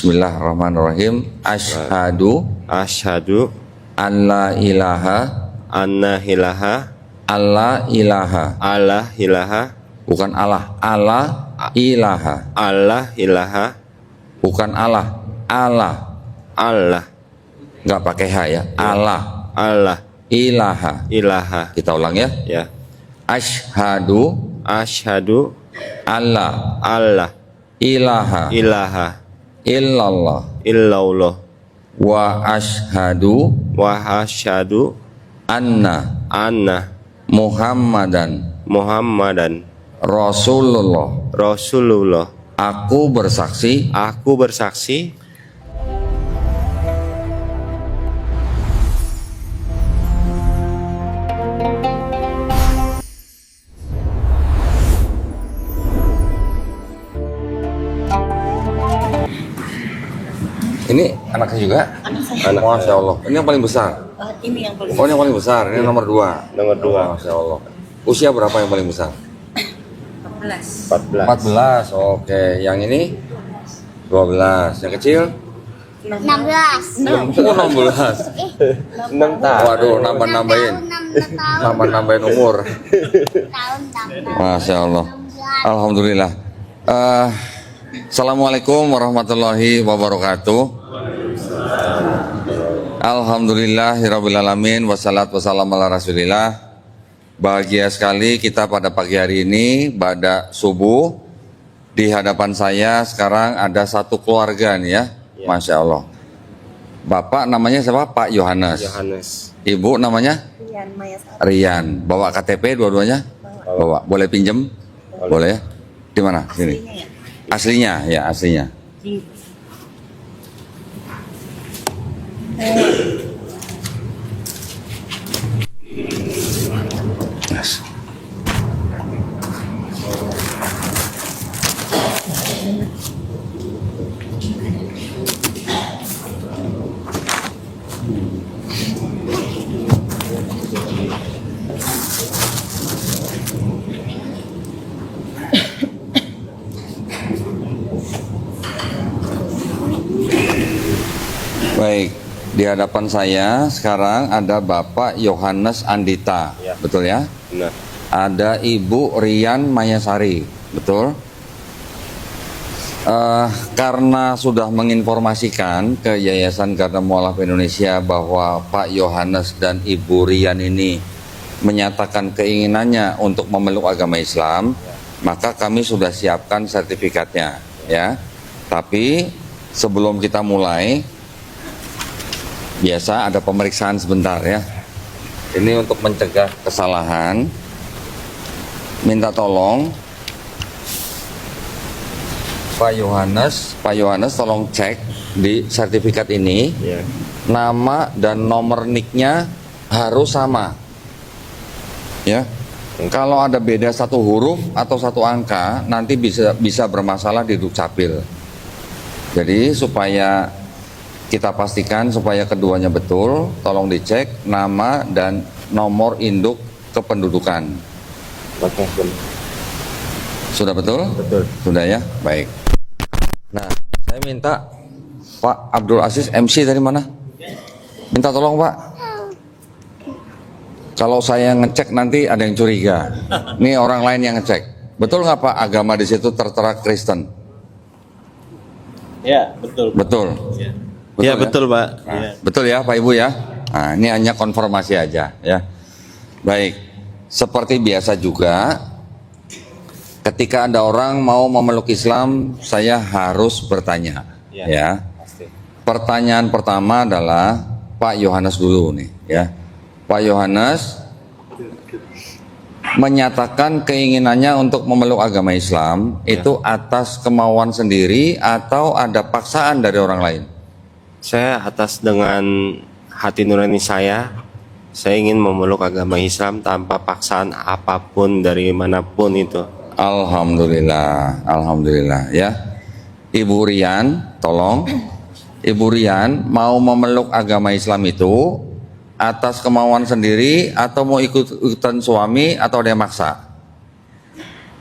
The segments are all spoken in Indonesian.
Bismillahirrahmanirrahim. Asyhadu an la ilaha alla ilaha bukan Allah, ilaha bukan Allah nggak pakai H ya, Allah ilaha. Kita ulang ya. Asyhadu alla ilaha illallah wa asyhadu anna Muhammadan Rasulullah. Aku bersaksi ini anaknya juga? Anak Masya Allah. Ini yang paling besar? Ini yang paling Oh, ini yang paling besar. Ini nomor 2. Masya Allah. Usia berapa yang paling besar? 14. Oke. Yang ini 12. Yang kecil? 16. 16. 6 tahun. Waduh, nambahin umur. Masya Allah. Alhamdulillah. Assalamualaikum warahmatullahi wabarakatuh. Alhamdulillahirrabbilalamin. Wassalatu wassalamu ala rasulillah. Bahagia sekali kita pada pagi hari ini, pada subuh. Di hadapan saya sekarang ada satu keluarga nih ya. Masya Allah. Bapak namanya siapa? Pak Yohanes. Ibu namanya? Rian. Bawa KTP dua-duanya? Bawa. Boleh pinjem? Boleh ya? Di mana? Sini. Aslinya ya, aslinya. Yes. Baik, di hadapan saya sekarang ada Bapak Yohanes Andita, betul ya? Benar. Ada Ibu Rian Mayasari, betul? Karena sudah menginformasikan ke Yayasan Garda Mualaf Indonesia bahwa Pak Yohanes dan Ibu Rian ini menyatakan keinginannya untuk memeluk agama Islam, maka kami sudah siapkan sertifikatnya, ya. Tapi sebelum kita mulai, biasa ada pemeriksaan sebentar ya. Ini untuk mencegah kesalahan. Minta tolong Pak Yohanes tolong cek di sertifikat ini nama dan nomor NIK-nya harus sama. Ya. Kalau ada beda satu huruf atau satu angka, nanti bisa bermasalah di Dukcapil. Jadi supaya kita pastikan supaya keduanya betul, tolong dicek nama dan nomor induk kependudukan. Oke, Sudah betul? betul. Sudah ya? Baik. Nah, saya minta Pak Abdul Aziz MC dari mana? Minta tolong Pak. Kalau saya ngecek nanti ada yang curiga. Ini orang lain yang ngecek. Betul nggak Pak agama di situ tertera Kristen? Ya, betul. Betul. Ya, betul, Pak. Nah, betul ya Pak Ibu ya. Nah, ini hanya konfirmasi aja ya. Baik, seperti biasa juga, ketika ada orang mau memeluk Islam, saya harus bertanya. Ya. Pasti. Pertanyaan pertama adalah Pak Yohanes dulu nih ya. Pak Yohanes menyatakan keinginannya untuk memeluk agama Islam itu atas kemauan sendiri atau ada paksaan dari orang lain? Saya atas dengan hati nurani saya ingin memeluk agama Islam tanpa paksaan apapun dari manapun itu. Alhamdulillah, alhamdulillah ya. Ibu Rian, tolong. Ibu Rian mau memeluk agama Islam itu atas kemauan sendiri atau mau ikutan suami atau dia maksa?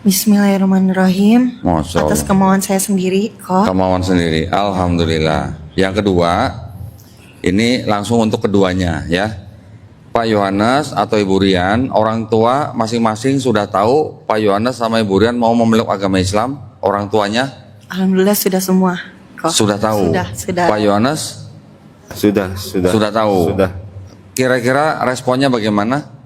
Bismillahirrahmanirrahim. Masya Atas Allah. kemauan saya sendiri kok. Kemauan sendiri. Alhamdulillah. Yang kedua, ini langsung untuk keduanya ya. Pak Yohanes atau Ibu Rian, orang tua masing-masing sudah tahu Pak Yohanes sama Ibu Rian mau memeluk agama Islam. Orang tuanya Alhamdulillah sudah semua kok. sudah tahu. Sudah. Pak Yohanes Sudah. sudah tahu. Sudah. Kira-kira responnya bagaimana?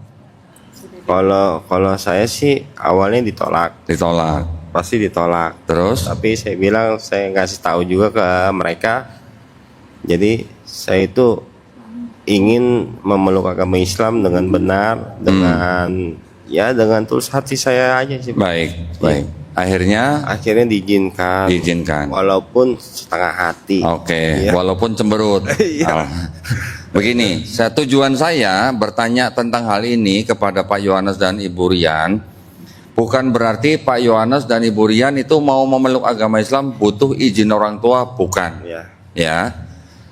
Kalau saya sih awalnya ditolak, Ditolak. pasti ditolak. Terus? Tapi saya bilang saya ngasih tahu juga ke mereka. Jadi saya itu ingin memeluk agama Islam dengan benar, dengan tulus hati saya aja sih. Baik, baik. Akhirnya Akhirnya diizinkan. diizinkan. Walaupun setengah hati. Oke, Iya. walaupun cemberut. Iya. Begini, tujuan saya bertanya tentang hal ini kepada Pak Yohanes dan Ibu Rian, bukan berarti Pak Yohanes dan Ibu Rian itu mau memeluk agama Islam butuh izin orang tua, bukan. Ya. Ya,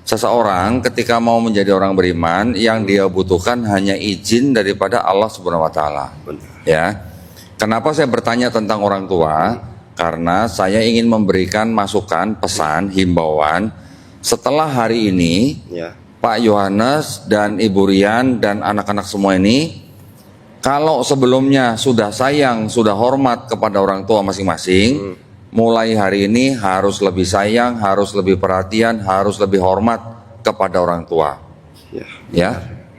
seseorang ketika mau menjadi orang beriman, yang dia butuhkan hanya izin daripada Allah Subhanahu Wa Taala. Benar. Ya, kenapa saya bertanya tentang orang tua? Karena saya ingin memberikan masukan, pesan, himbauan. Setelah hari ini, Ya. Pak Yohanes dan Ibu Rian dan anak-anak semua ini, kalau sebelumnya sudah sayang, sudah hormat kepada orang tua masing-masing, mulai hari ini harus lebih sayang, harus lebih perhatian, harus lebih hormat kepada orang tua. Ya. Ya,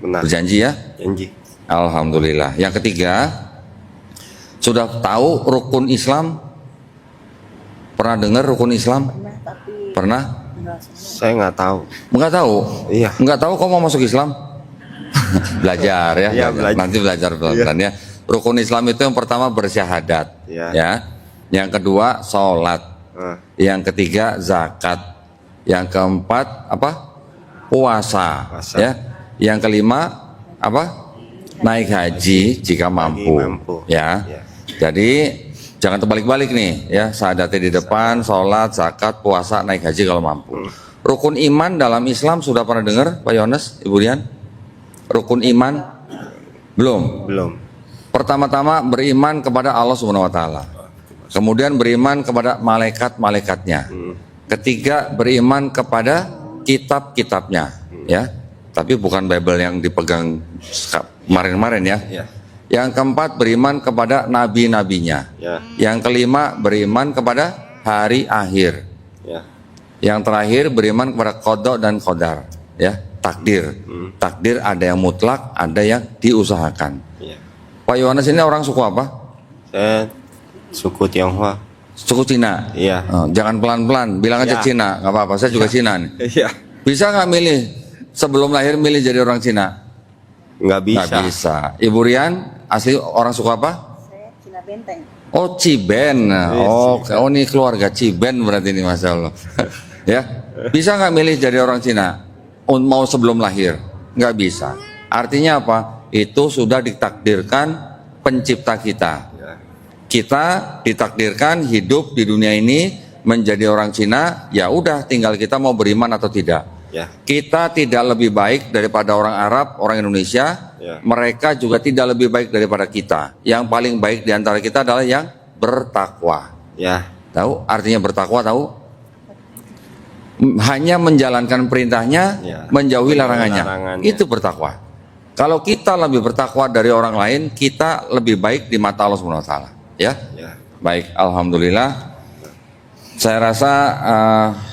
Benar. berjanji ya? Janji. Alhamdulillah. Yang ketiga, sudah tahu rukun Islam? Pernah dengar rukun Islam? Pernah? Saya nggak tahu. Enggak tahu? Iya. Enggak tahu kok mau masuk Islam? Belajar ya, Iya, belajar. Nanti belajar pelan-pelan ya. Rukun Islam itu yang pertama bersyahadat, Iya. ya. Yang kedua sholat, Ah. yang ketiga zakat, yang keempat apa? Puasa, Puasa. ya. Yang kelima apa? Naik haji jika mampu, ya. Ya. Jadi jangan terbalik-balik nih, ya. Syahadatnya di depan, sholat, zakat, puasa, naik haji kalau mampu. Rukun iman dalam Islam sudah pernah dengar, Pak Yohanes, Ibu Rian? Rukun iman belum. Belum. Pertama-tama beriman kepada Allah Subhanahu Wa Taala. Kemudian beriman kepada malaikat-malaikatnya. Ketiga beriman kepada kitab-kitabnya, ya. Tapi bukan Bible yang dipegang kemarin-kemarin ya. Ya. Yang keempat beriman kepada nabi-nabinya. Ya. Yang kelima beriman kepada hari akhir. Ya. Yang terakhir beriman kepada qada dan qadar, ya, takdir. Takdir ada yang mutlak, ada yang diusahakan. Ya. Pak Yohanes ini orang suku apa? Saya suku Tionghoa. Suku Cina. Iya. Oh, jangan pelan-pelan, bilang aja Ya. Cina, nggak apa-apa. Saya juga Cina nih. Iya. Bisa nggak milih sebelum lahir milih jadi orang Cina? Nggak bisa. Nggak bisa. Ibu Rian asli orang suku apa? Saya Cina Benteng. Oh Ciben. Oh, oh ini keluarga Ciben berarti ini, Masya Allah. Ya, bisa nggak milih jadi orang Cina? Mau sebelum lahir? Nggak bisa. Artinya apa? Itu sudah ditakdirkan pencipta kita. Ya. Kita ditakdirkan hidup di dunia ini menjadi orang Cina. Ya udah, tinggal kita mau beriman atau tidak. Ya. Kita tidak lebih baik daripada orang Arab, orang Indonesia. Ya. Mereka juga tidak lebih baik daripada kita. Yang paling baik di antara kita adalah yang bertakwa. Ya. Tahu artinya bertakwa? Tahu? Hanya menjalankan perintahnya, Ya. menjauhi larangannya. Larangannya. Itu bertakwa. Kalau kita lebih bertakwa dari orang lain, kita lebih baik di mata Allah Subhanahu Wa Taala. Ya. Ya. Baik, alhamdulillah. Saya rasa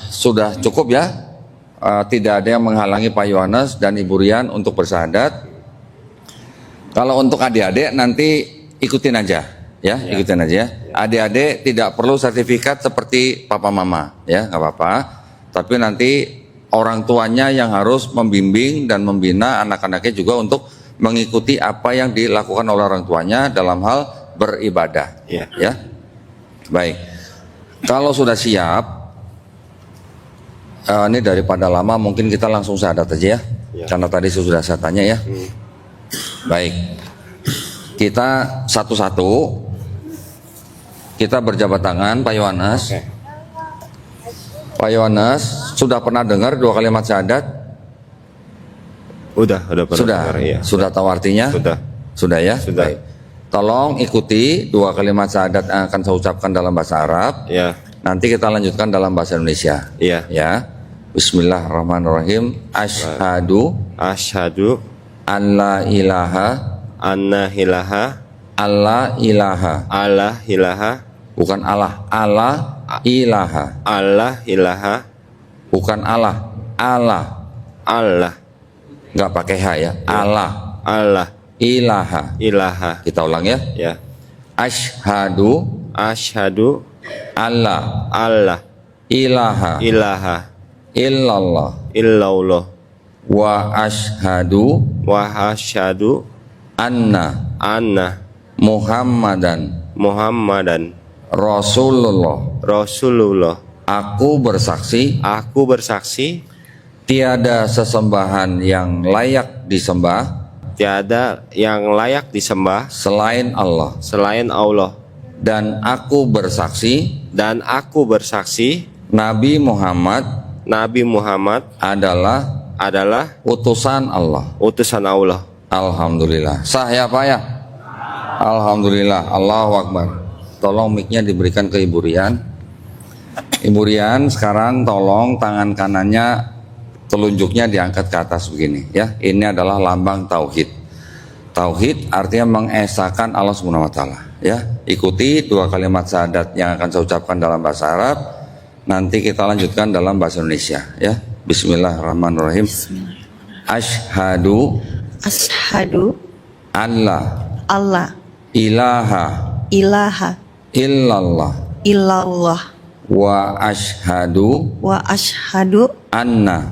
sudah cukup ya. Tidak ada yang menghalangi Pak Yohanes dan Ibu Rian untuk bersyahadat. Kalau untuk adik-adik nanti ikutin aja, ya, ikutin aja. Adik-adik tidak perlu sertifikat seperti papa mama, ya, nggak apa-apa. Tapi nanti orang tuanya yang harus membimbing dan membina anak-anaknya juga untuk mengikuti apa yang dilakukan oleh orang tuanya dalam hal beribadah, Ya. ya. Baik, kalau sudah siap, ini daripada lama mungkin kita langsung syahadat aja ya, Ya. karena tadi sudah saya tanya ya. Baik, kita satu-satu, kita berjabat tangan, Pak Yohanes. Oke. Pak Yohanes sudah pernah dengar 2 kalimat syahadat? Udah pernah Sudah, dengar, iya. sudah tahu artinya? Sudah. Sudah ya. Sudah. Baik. Tolong ikuti 2 kalimat syahadat yang akan saya ucapkan dalam bahasa Arab. Ya. Nanti kita lanjutkan dalam bahasa Indonesia. Iya. Ya. Bismillahirrahmanirrahim. Asyhadu Asyhadu an la ilaha anna ilaha alla ilaha. Allah ilaha Bukan Allah, Allah ilaha. Allah ilaha Bukan Allah, Allah. Allah Enggak pakai H ya. Allah Allah ilaha. ilaha. Kita ulang ya. Ya. Asyhadu Asyhadu alla Allah ilaha ilaha illallah illallah wa asyhadu wa asyhadu anna anna Muhammadan Muhammadan Rasulullah. Rasulullah. Aku bersaksi Aku bersaksi tiada sesembahan yang layak disembah tiada yang layak disembah selain Allah, selain Allah, dan aku bersaksi dan aku bersaksi Nabi Muhammad Nabi Muhammad adalah utusan Allah. utusan Allah. Alhamdulillah. Sah ya Pak ya? Alhamdulillah. Allahu Akbar. Tolong mic-nya diberikan ke Ibu Rian. Ibu Rian sekarang tolong tangan kanannya telunjuknya diangkat ke atas begini ya. Ini adalah lambang tauhid. Tauhid artinya mengesahkan Allah Subhanahu wa taala ya. Ikuti 2 kalimat syahadat yang akan saya ucapkan dalam bahasa Arab. Nanti kita lanjutkan dalam bahasa Indonesia ya. Bismillahirrahmanirrahim. Asyhadu Asyhadu alla Allah ilaha ilaha illallah illallah wa asyhadu wa asyhadu anna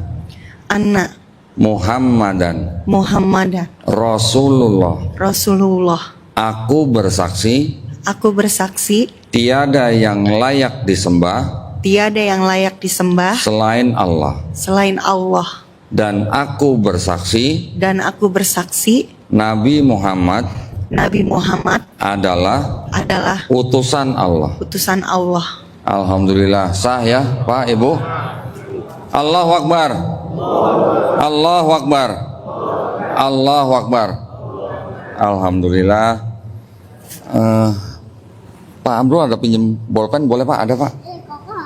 anna Muhammadan Muhammadan Rasulullah. Rasulullah. Aku bersaksi Aku bersaksi tiada yang layak disembah tiada yang layak disembah selain Allah, selain Allah, dan aku bersaksi dan aku bersaksi Nabi Muhammad Nabi Muhammad adalah utusan Allah. utusan Allah. Alhamdulillah. Sah ya Pak Ibu. Allahu Akbar. Allahu Akbar. Allahu Akbar. Alhamdulillah. Pak Amrul ada pinjem bolpen boleh Pak? Ada Pak?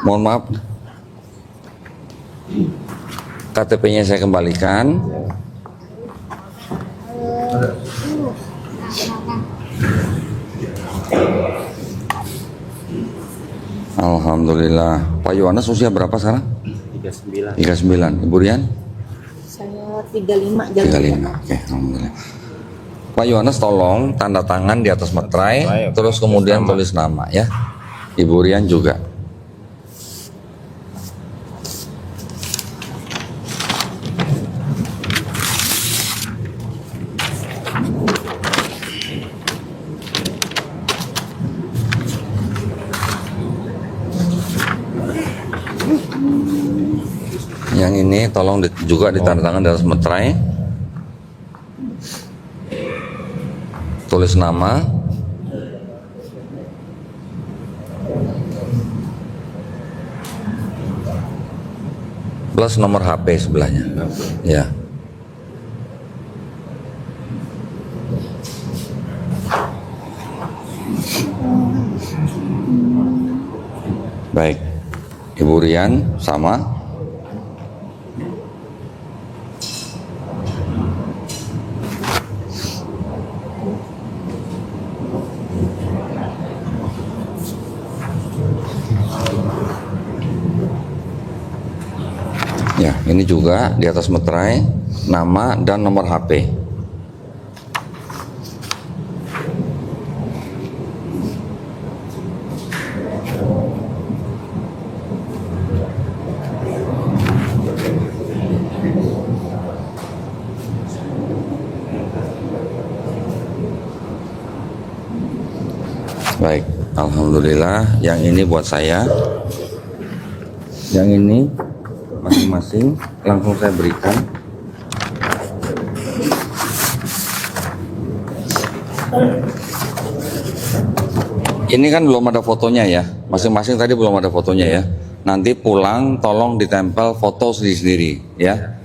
Mohon maaf. KTP-nya saya kembalikan. Alhamdulillah. Pak Yohanes usia berapa sekarang? 39. 39. Ibu Rian? Saya 35 jalan. 35. Oke, alhamdulillah. Pak Yohanes tolong tanda tangan di atas materai, Baik, terus kemudian tulis nama ya. Ibu Rian juga. Yang ini tolong juga ditandatangan di atas materai. Tulis nama. Plus nomor HP sebelahnya. Ya. Baik. Ibu Rian sama. Ya, ini juga di atas materai nama dan nomor HP. Baik, alhamdulillah. Yang ini buat saya. Yang ini masing-masing langsung saya berikan. Ini kan belum ada fotonya ya, masing-masing tadi belum ada fotonya ya. Nanti pulang tolong ditempel foto sendiri-sendiri ya.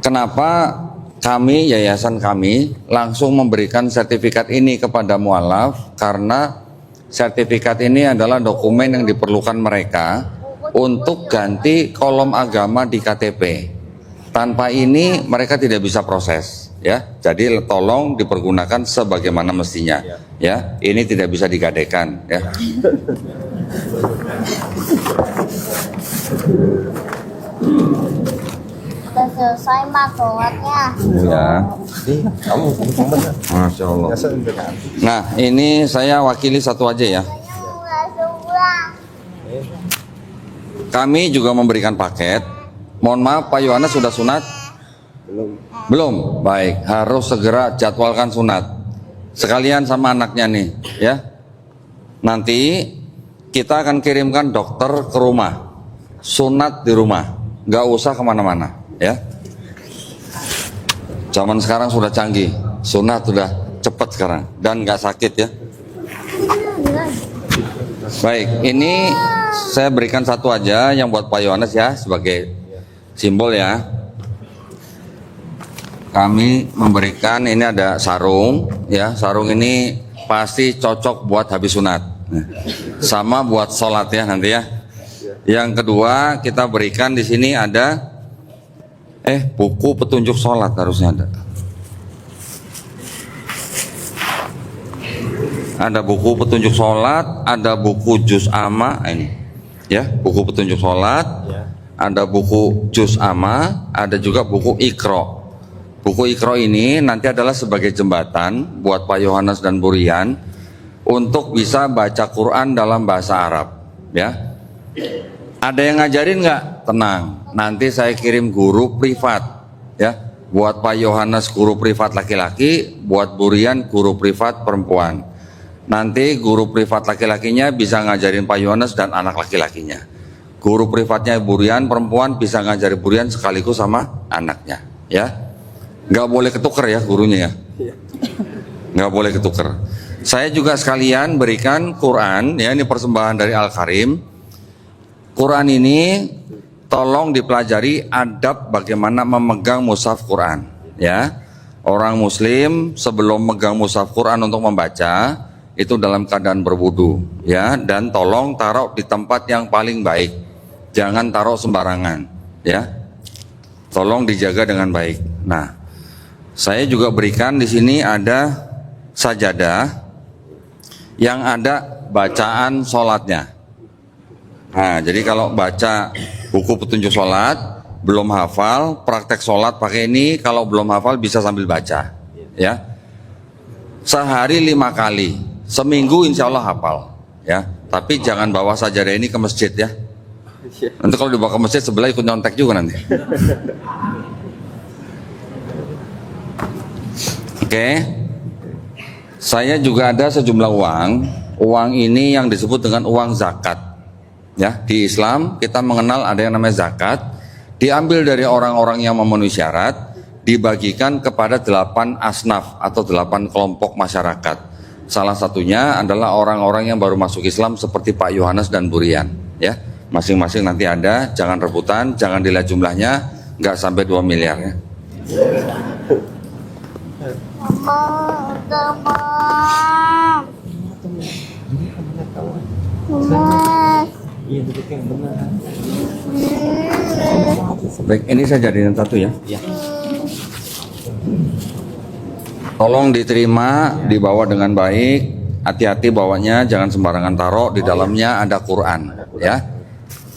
Kenapa kami, yayasan kami, langsung memberikan sertifikat ini kepada mualaf karena sertifikat ini adalah dokumen yang diperlukan mereka untuk ganti kolom agama di KTP. Tanpa ini mereka tidak bisa proses, ya. Jadi tolong dipergunakan sebagaimana mestinya, ya. Ini tidak bisa digadekan, ya. Udah selesai mak sholatnya. Ya. Masya Allah. Nah, ini saya wakili satu aja ya. Saya mau langsung pulang. Kami juga memberikan paket. Mohon maaf, Pak Yohanes sudah sunat? Belum. Baik, harus segera jadwalkan sunat. Sekalian sama anaknya nih, ya. Nanti kita akan kirimkan dokter ke rumah. Sunat di rumah, nggak usah kemana-mana, ya. Zaman sekarang sudah canggih, sunat sudah cepat sekarang dan nggak sakit ya. Baik, ini saya berikan satu aja yang buat Pak Yohanes ya sebagai simbol ya. Kami memberikan ini ada sarung ya, sarung ini pasti cocok buat habis sunat, sama buat sholat ya nanti ya. Yang kedua kita berikan di sini ada buku petunjuk sholat harusnya ada. Ada buku petunjuk sholat, ada buku juz amma ini ya, buku petunjuk sholat. Ada buku juz amma, ada juga buku Iqra. Buku Iqra ini nanti adalah sebagai jembatan buat Pak Yohanes dan Bu Rian untuk bisa baca Quran dalam bahasa Arab, ya. Ada yang ngajarin nggak? Tenang, nanti saya kirim guru privat, ya. Buat Pak Yohanes guru privat laki-laki, buat Bu Rian guru privat perempuan. Nanti guru privat laki-lakinya bisa ngajarin Pak Yohanes dan anak laki-lakinya. Guru privatnya Bu Rian perempuan bisa ngajari Bu Rian sekaligus sama anaknya, ya. Nggak boleh ketuker ya gurunya ya. Nggak boleh ketuker. Saya juga sekalian berikan Quran, ya ini persembahan dari Al-Karim. Quran ini tolong dipelajari adab bagaimana memegang mushaf Quran, ya. Orang Muslim sebelum megang mushaf Quran untuk membaca itu dalam keadaan berwudu, ya, dan tolong taruh di tempat yang paling baik. Jangan taruh sembarangan, ya. Tolong dijaga dengan baik. Nah, saya juga berikan di sini ada sajadah yang ada bacaan sholatnya. Nah, jadi kalau baca buku petunjuk sholat belum hafal, praktek sholat pakai ini. Kalau belum hafal bisa sambil baca, ya. Sehari 5 kali, seminggu insya Allah hafal, ya. Tapi jangan bawa sajadah ini ke masjid ya. Nanti kalau dibawa ke masjid sebelah ikut nyontek juga nanti. Oke. Saya juga ada sejumlah uang. Uang ini yang disebut dengan uang zakat. Ya, di Islam kita mengenal ada yang namanya zakat. Diambil dari orang-orang yang memenuhi syarat, dibagikan kepada 8 asnaf atau 8 kelompok masyarakat. Salah satunya adalah orang-orang yang baru masuk Islam seperti Pak Yohanes dan Bu Rian, ya. Masing-masing nanti ada, jangan rebutan, jangan dilihat jumlahnya, nggak sampai 2 miliar ya. Mama, udah Mama. Baik, ini saya jadikan satu ya. Tolong diterima, dibawa dengan baik, hati-hati bawanya, jangan sembarangan taruh, di dalamnya ada Quran ya.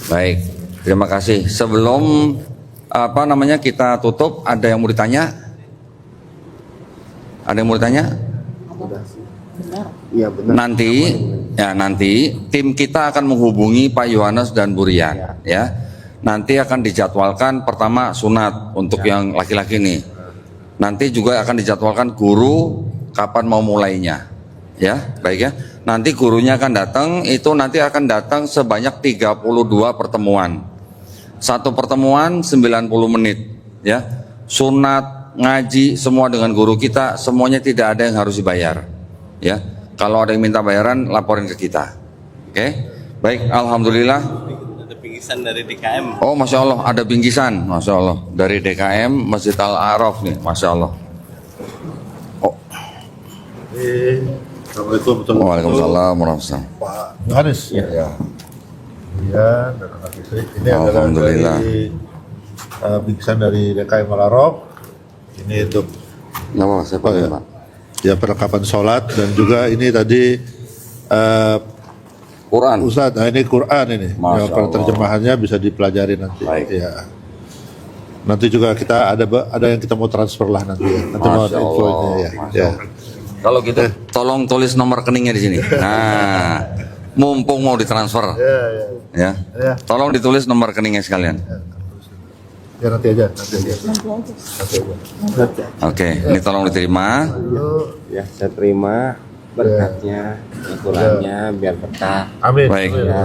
Baik, terima kasih. Sebelum kita tutup, ada yang mau ditanya? Ada yang mau ditanya? Iya benar. Nanti tim kita akan menghubungi Pak Yohanes dan Bu Rian, ya. Nanti akan dijadwalkan pertama sunat untuk yang laki-laki nih. Nanti juga akan dijadwalkan guru kapan mau mulainya, ya. Baik ya. Nanti gurunya akan datang, itu nanti akan datang sebanyak 32 pertemuan. Satu pertemuan 90 menit, ya. Sunat, ngaji, semua dengan guru kita, semuanya tidak ada yang harus dibayar, ya. Kalau ada yang minta bayaran, laporin ke kita. Oke? Baik, alhamdulillah. bingkisan dari DKM. Oh, Masya Allah, ada bingkisan, Masya Allah, dari DKM Masjid Al-Araf nih, Masya Allah. Oh, Assalamualaikum Waalaikumsalam warahmatullahi wabarakatuh. Pak Yohanes. Ya. Ya, dan anak istri. Ini adalah Alhamdulillah. dari bingkisan dari DKM Al-Araf. Ini untuk Nggak apa-apa, saya pakai, Pak. ya perlengkapan sholat dan juga ini tadi Quran. Ustadz, nah ini Quran ini. Masya Ya, kalau Allah. terjemahannya bisa dipelajari nanti. Baik. Ya. Nanti juga kita ada yang kita mau transfer lah nanti ya. Nanti mau Masya ada Allah, infonya ya. Masya Ya. Allah. Kalau gitu, tolong tulis nomor rekeningnya di sini. Nah, mumpung mau ditransfer, ya. Tolong ditulis nomor rekeningnya sekalian. Ya nanti aja. Oke, ini tolong diterima. Ya, saya terima berkatnya, aturannya biar betah. Amin. Baik. Amin. Ya.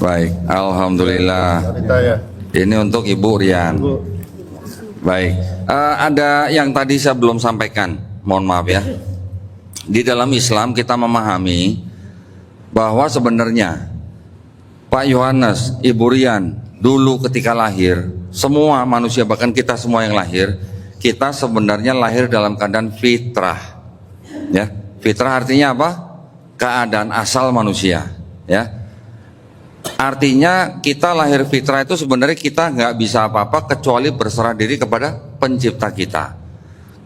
Baik, alhamdulillah. Wanita ya. Ini untuk Ibu Rian. Baik, ada yang tadi saya belum sampaikan, mohon maaf ya. Di dalam Islam kita memahami bahwa sebenarnya Pak Yohanes, Ibu Rian, dulu ketika lahir, semua manusia, bahkan kita semua yang lahir, kita sebenarnya lahir dalam keadaan fitrah. Ya, fitrah artinya apa? Keadaan asal manusia. Ya, artinya kita lahir fitrah itu sebenarnya kita nggak bisa apa-apa kecuali berserah diri kepada pencipta kita.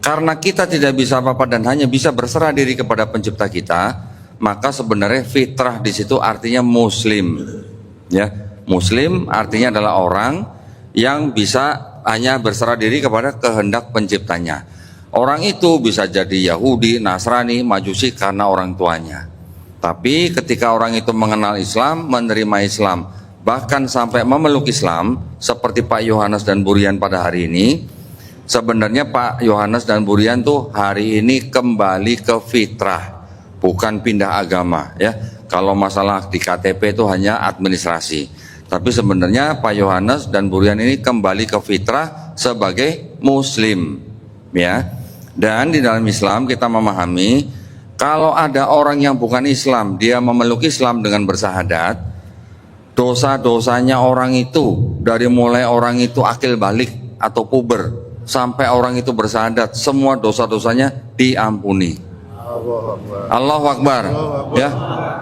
Karena kita tidak bisa apa-apa dan hanya bisa berserah diri kepada pencipta kita, maka sebenarnya fitrah di situ artinya muslim. Ya, muslim artinya adalah orang yang bisa hanya berserah diri kepada kehendak penciptanya. Orang itu bisa jadi Yahudi, Nasrani, Majusi karena orang tuanya. Tapi ketika orang itu mengenal Islam, menerima Islam, bahkan sampai memeluk Islam, seperti Pak Yohanes dan Bu Rian pada hari ini, sebenarnya Pak Yohanes dan Bu Rian tuh hari ini kembali ke fitrah, bukan pindah agama ya. Kalau masalah di KTP itu hanya administrasi. Tapi sebenarnya Pak Yohanes dan Bu Rian ini kembali ke fitrah sebagai muslim ya. Dan di dalam Islam kita memahami kalau ada orang yang bukan Islam, dia memeluk Islam dengan bersahadat, dosa-dosanya orang itu, dari mulai orang itu akil balik atau puber, sampai orang itu bersahadat, semua dosa-dosanya diampuni. Allahu Akbar. Ya.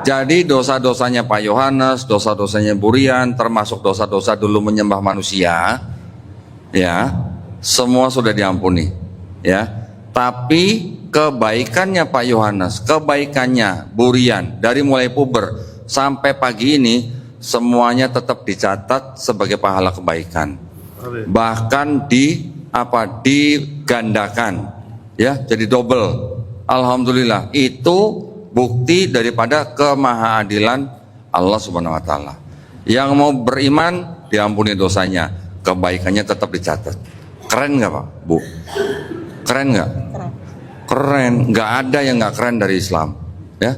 Jadi dosa-dosanya Pak Yohanes, dosa-dosanya Bu Rian, termasuk dosa-dosa dulu menyembah manusia, ya, semua sudah diampuni. Ya. Tapi kebaikannya Pak Yohanes, kebaikannya Bu Rian dari mulai puber sampai pagi ini semuanya tetap dicatat sebagai pahala kebaikan. Bahkan digandakan ya, jadi double. Alhamdulillah, itu bukti daripada kemahaadilan Allah Subhanahu wa taala. Yang mau beriman diampuni dosanya, kebaikannya tetap dicatat. Keren nggak Pak, Bu? Keren nggak? Keren, nggak ada yang nggak keren dari Islam, ya.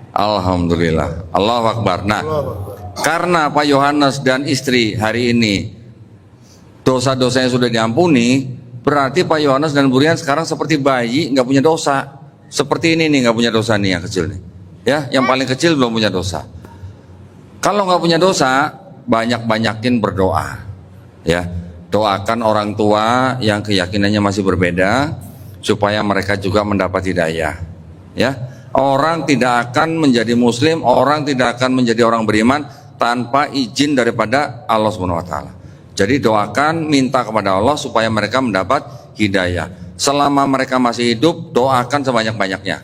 Alhamdulillah, Allahu Akbar. Nah, karena Pak Yohanes dan istri hari ini dosa-dosanya sudah diampuni, berarti Pak Yohanes dan Bu Rian sekarang seperti bayi nggak punya dosa. Seperti ini nih, nggak punya dosa nih yang kecil nih, ya. Yang paling kecil belum punya dosa. Kalau nggak punya dosa, banyak-banyakin berdoa, ya. Doakan orang tua yang keyakinannya masih berbeda supaya mereka juga mendapat hidayah. Ya, orang tidak akan menjadi muslim, orang tidak akan menjadi orang beriman tanpa izin daripada Allah Subhanahu wa taala. Jadi doakan, minta kepada Allah supaya mereka mendapat hidayah. Selama mereka masih hidup, doakan sebanyak-banyaknya.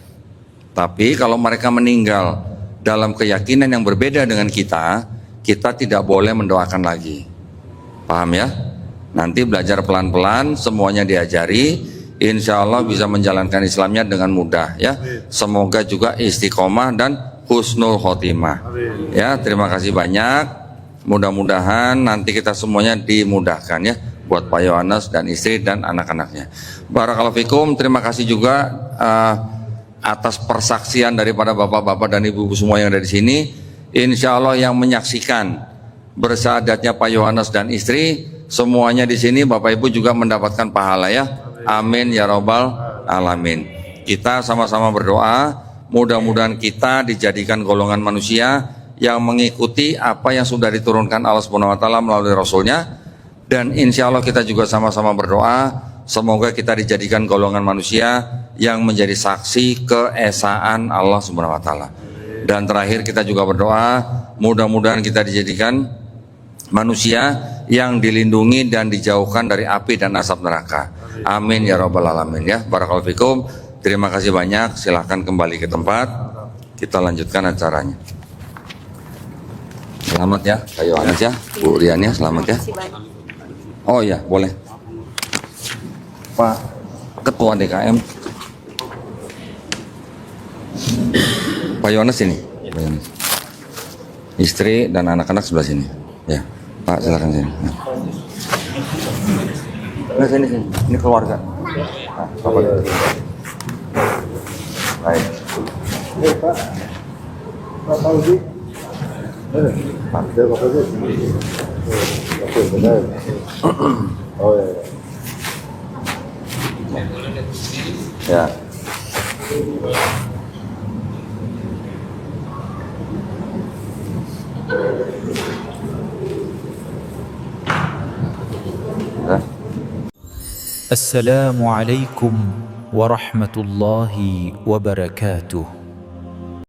Tapi kalau mereka meninggal dalam keyakinan yang berbeda dengan kita tidak boleh mendoakan lagi. Paham ya? Nanti belajar pelan-pelan, semuanya diajari, insya Allah bisa menjalankan Islamnya dengan mudah ya. Semoga juga istiqomah dan husnul khotimah. Ya, terima kasih banyak. Mudah-mudahan nanti kita semuanya dimudahkan ya, buat Pak Yohanes dan istri dan anak-anaknya. Barakallahu fikum. Terima kasih juga atas persaksian daripada bapak-bapak dan ibu-ibu semua yang ada di sini. Insya Allah yang menyaksikan bersahadatnya Pak Yohanes dan istri, semuanya di sini Bapak Ibu juga mendapatkan pahala ya. Amin ya robbal alamin. Kita sama-sama berdoa, mudah-mudahan kita dijadikan golongan manusia yang mengikuti apa yang sudah diturunkan Allah Subhanahu wa taala melalui Rasulnya, dan insya Allah kita juga sama-sama berdoa semoga kita dijadikan golongan manusia yang menjadi saksi keesaan Allah Subhanahu wa taala. Dan terakhir kita juga berdoa mudah-mudahan kita dijadikan manusia yang dilindungi dan dijauhkan dari api dan asap neraka. Amin ya rabbal alamin ya. Barakallahu fikum. Terima kasih banyak. Silahkan kembali ke tempat. Kita lanjutkan acaranya. Selamat ya, Kak Yohanes ya, Bu Rian ya, selamat ya. Oh iya, boleh. Pak Ketua DKM. Pak Yohanes ini. Pak Yohanes. Istri dan anak-anak sebelah sini. Ya, Pak silakan sini. Nah, sini. Ini keluarga. Nah, Bapak. Baik. Pak Fauzi. Pak Fauzi. Oke, benar. Oh ya. Ya. السلام عليكم ورحمة الله وبركاته.